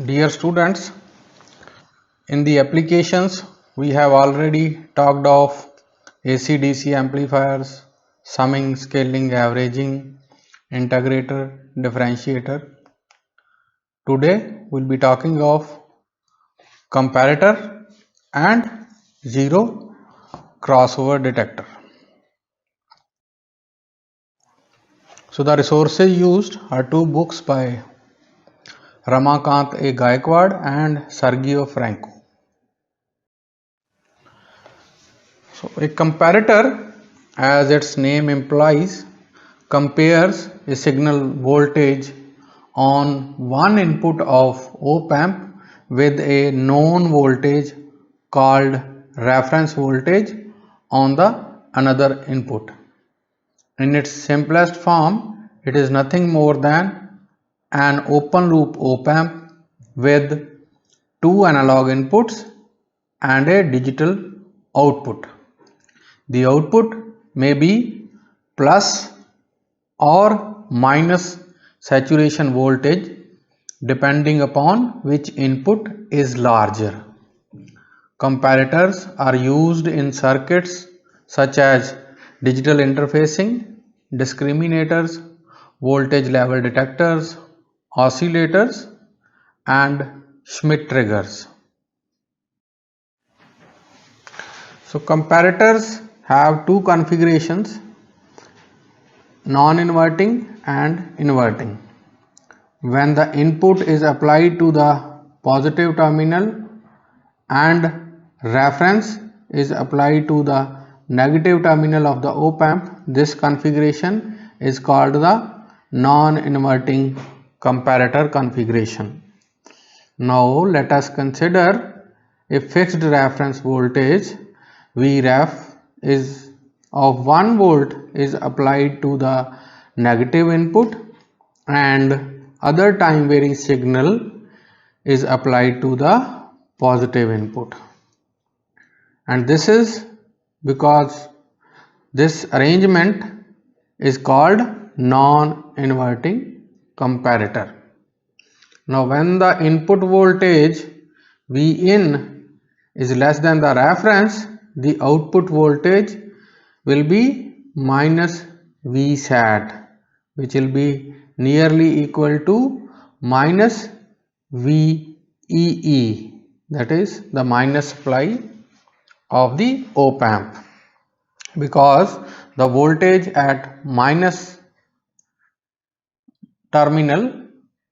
Dear students, in the applications we have already talked of AC/DC amplifiers, summing, scaling, averaging, integrator, differentiator. Today we'll be talking of comparator and zero crossover detector. So the resources used are two books by Ramakant A. Gaikwad and Sergio Franco. So a comparator, as its name implies, compares a signal voltage on one input of op-amp with a known voltage called reference voltage on the another input. In its simplest form, it is nothing more than an open loop op-amp with two analog inputs and a digital output. The output may be plus or minus saturation voltage depending upon which input is larger. Comparators are used in circuits such as digital interfacing, discriminators, voltage level detectors, oscillators, and Schmitt triggers. So comparators have two configurations, non-inverting and inverting. When the input is applied to the positive terminal and reference is applied to the negative terminal of the op-amp, this configuration is called the non-inverting comparator configuration. Now let us consider a fixed reference voltage Vref is of 1 volt is applied to the negative input and other time varying signal is applied to the positive input, and this is because this arrangement is called non-inverting comparator. Now when the input voltage Vin is less than the reference, the output voltage will be minus Vsat, which will be nearly equal to minus VEE, that is the minus supply of the op-amp, because the voltage at minus terminal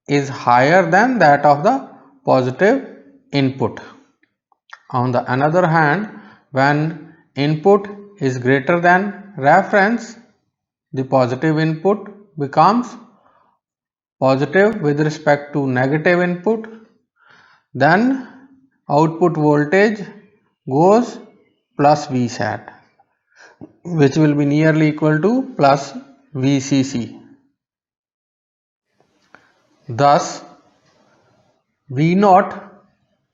is higher than that of the positive input. On the another hand, when input is greater than reference, the positive input becomes positive with respect to negative input, then output voltage goes plus Vsat, which will be nearly equal to plus Vcc. Thus V0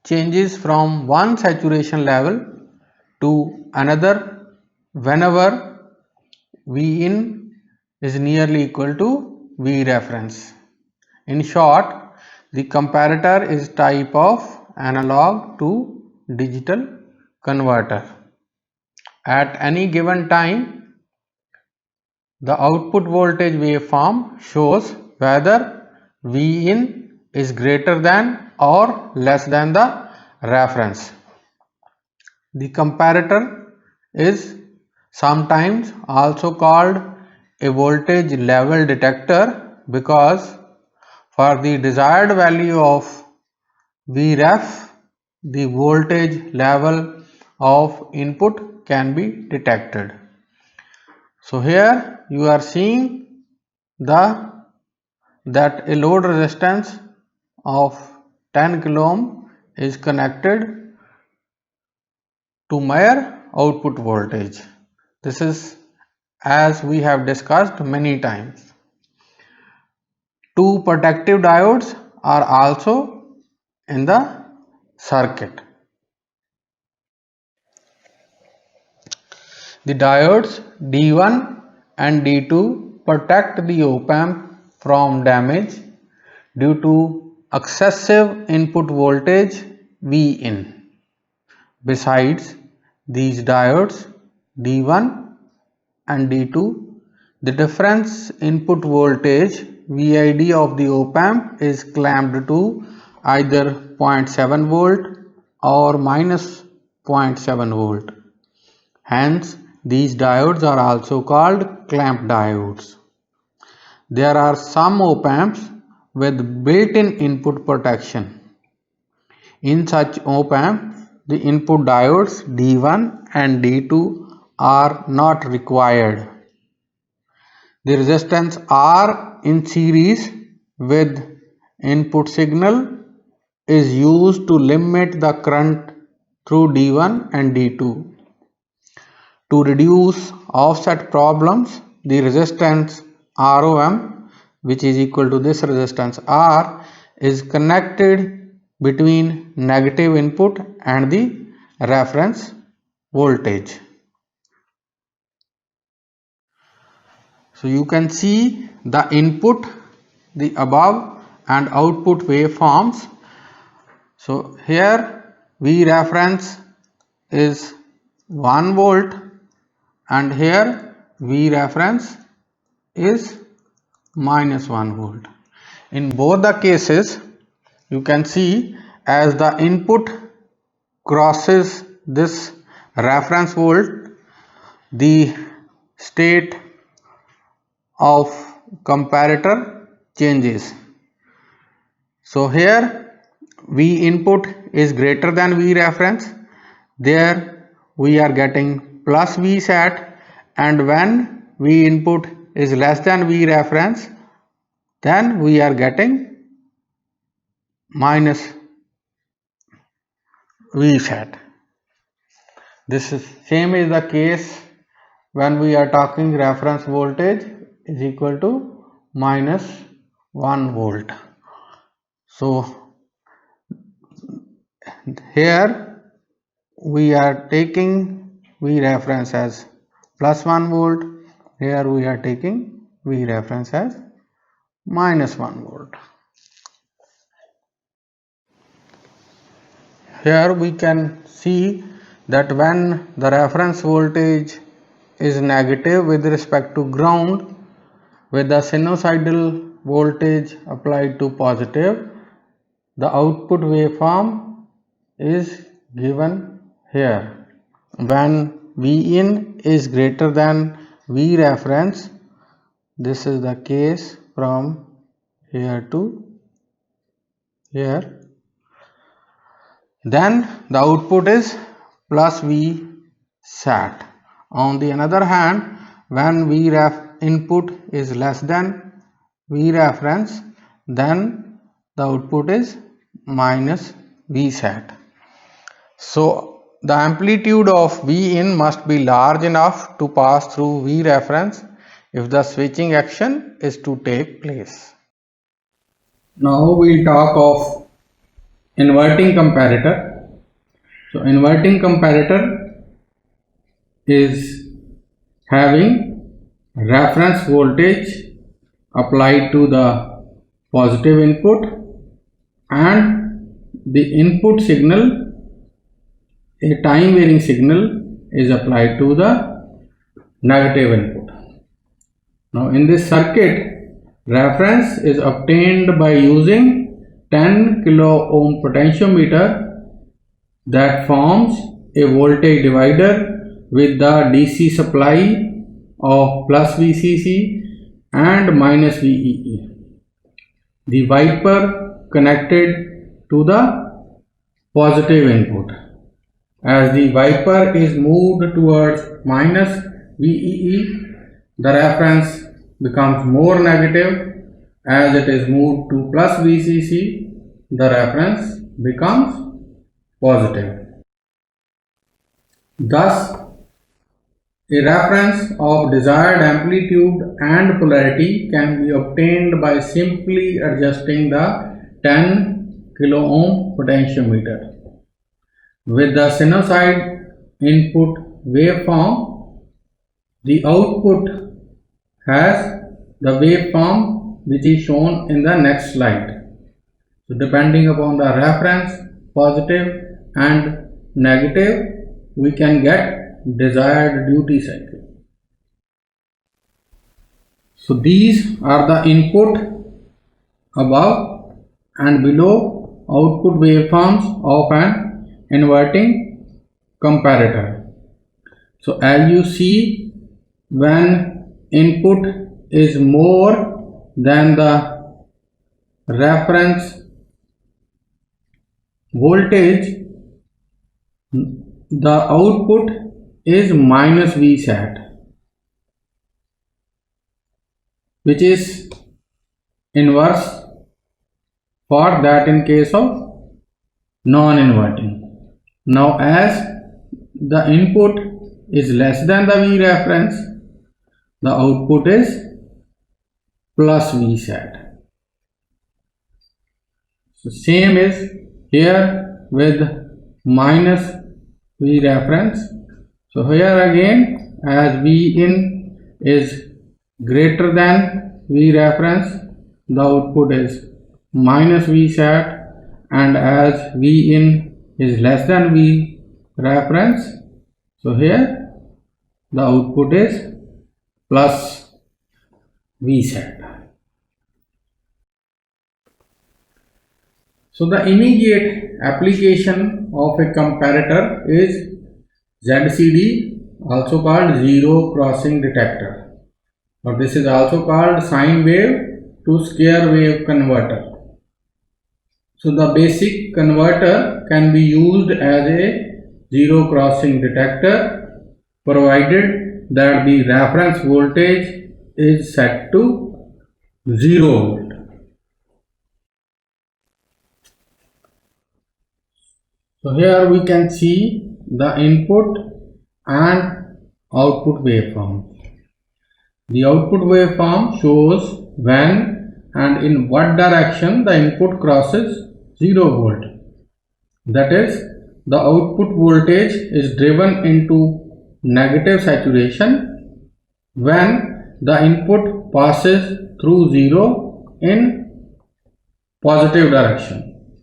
changes from one saturation level to another whenever Vin is nearly equal to V reference. In short, the comparator is type of analog to digital converter. At any given time, the output voltage waveform shows whether Vin is greater than or less than the reference. The comparator is sometimes also called a voltage level detector because for the desired value of Vref, the voltage level of input can be detected. So here you are seeing that a load resistance of 10 kilo ohm is connected to measure output voltage. This is as we have discussed many times. Two protective diodes are also in the circuit. The diodes D1 and D2 protect the op-amp from damage due to excessive input voltage Vin. Besides these diodes D1 and D2, the difference input voltage VID of the op-amp is clamped to either 0.7 volt or minus 0.7 volt. Hence, these diodes are also called clamp diodes. There are some op-amps with built-in input protection. In such op-amp, the input diodes D1 and D2 are not required. The resistance R in series with input signal is used to limit the current through D1 and D2. To reduce offset problems, the resistance ROM, which is equal to this resistance R, is connected between negative input and the reference voltage. So you can see the input, the above and output waveforms. So here V reference is 1 volt and here V reference is minus 1 volt. In both the cases, you can see as the input crosses this reference volt, the state of comparator changes. So here V input is greater than V reference, there we are getting plus V sat, and when V input is less than V reference, then we are getting minus V sat. This is same is the case when we are talking reference voltage is equal to minus 1 volt. So here we are taking V reference as plus 1 volt, here we are taking V reference as minus 1 volt. Here we can see that when the reference voltage is negative with respect to ground, with the sinusoidal voltage applied to positive, the output waveform is given here. When Vin is greater than V reference, this is the case from here to here, then the output is plus V sat. On the other hand, when V input is less than V reference, then the output is minus V sat. So the amplitude of V in must be large enough to pass through V reference if the switching action is to take place. Now we talk of inverting comparator. So inverting comparator is having reference voltage applied to the positive input and the input signal, a time varying signal, is applied to the negative input. Now in this circuit, reference is obtained by using 10 kilo ohm potentiometer that forms a voltage divider with the DC supply of plus VCC and minus VEE. The wiper connected to the positive input. As the wiper is moved towards minus VEE, the reference becomes more negative. As it is moved to plus VCC, the reference becomes positive. Thus, a reference of desired amplitude and polarity can be obtained by simply adjusting the 10 kilo ohm potentiometer. With the sinusoid input waveform, the output has the waveform which is shown in the next slide. So depending upon the reference, positive and negative, we can get desired duty cycle. So these are the input above and below output waveforms of an inverting comparator. So as you see, when input is more than the reference voltage, the output is minus Vsat, which is inverse for that in case of non-inverting. Now as the input is less than the V reference, the output is plus Vsat. So same is here with minus V reference. So here again, as V in is greater than V reference, the output is minus Vsat, and as V in is less than V reference, so here the output is plus Vsat. So the immediate application of a comparator is ZCD, also called zero crossing detector, or this is also called sine wave to square wave converter. So the basic converter can be used as a zero crossing detector provided that the reference voltage is set to 0 volt. So here we can see the input and output waveform. The output waveform shows when and in what direction the input crosses 0 volt. That is, the output voltage is driven into negative saturation when the input passes through 0 in positive direction.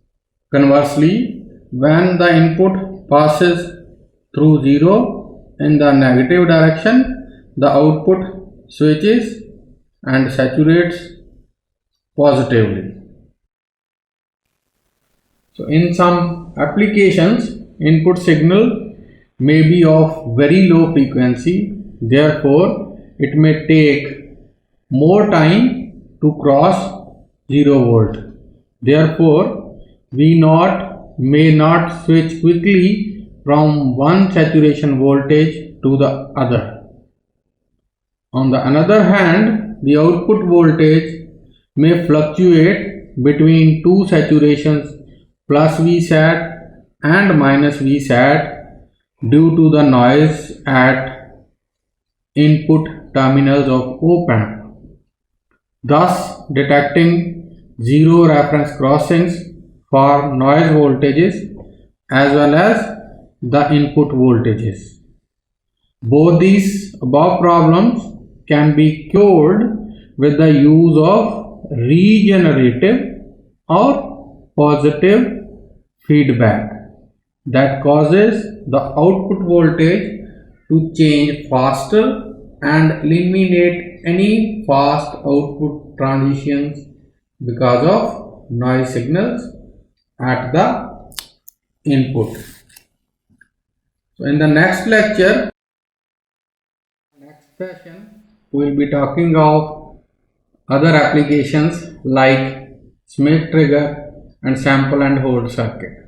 Conversely, when the input passes through 0 in the negative direction, the output switches and saturates positively. So in some applications, input signal may be of very low frequency, therefore it may take more time to cross 0 volt. Therefore, V0 may not switch quickly from one saturation voltage to the other. On the other hand, the output voltage may fluctuate between two saturations plus Vsat and minus Vsat due to the noise at input terminals of op-amp, thus detecting zero reference crossings for noise voltages as well as the input voltages. Both these above problems can be cured with the use of regenerative or positive feedback that causes the output voltage to change faster and eliminate any fast output transitions because of noise signals at the input. So in the next lecture, next session, we will be talking of other applications like Schmitt trigger and sample and hold circuit.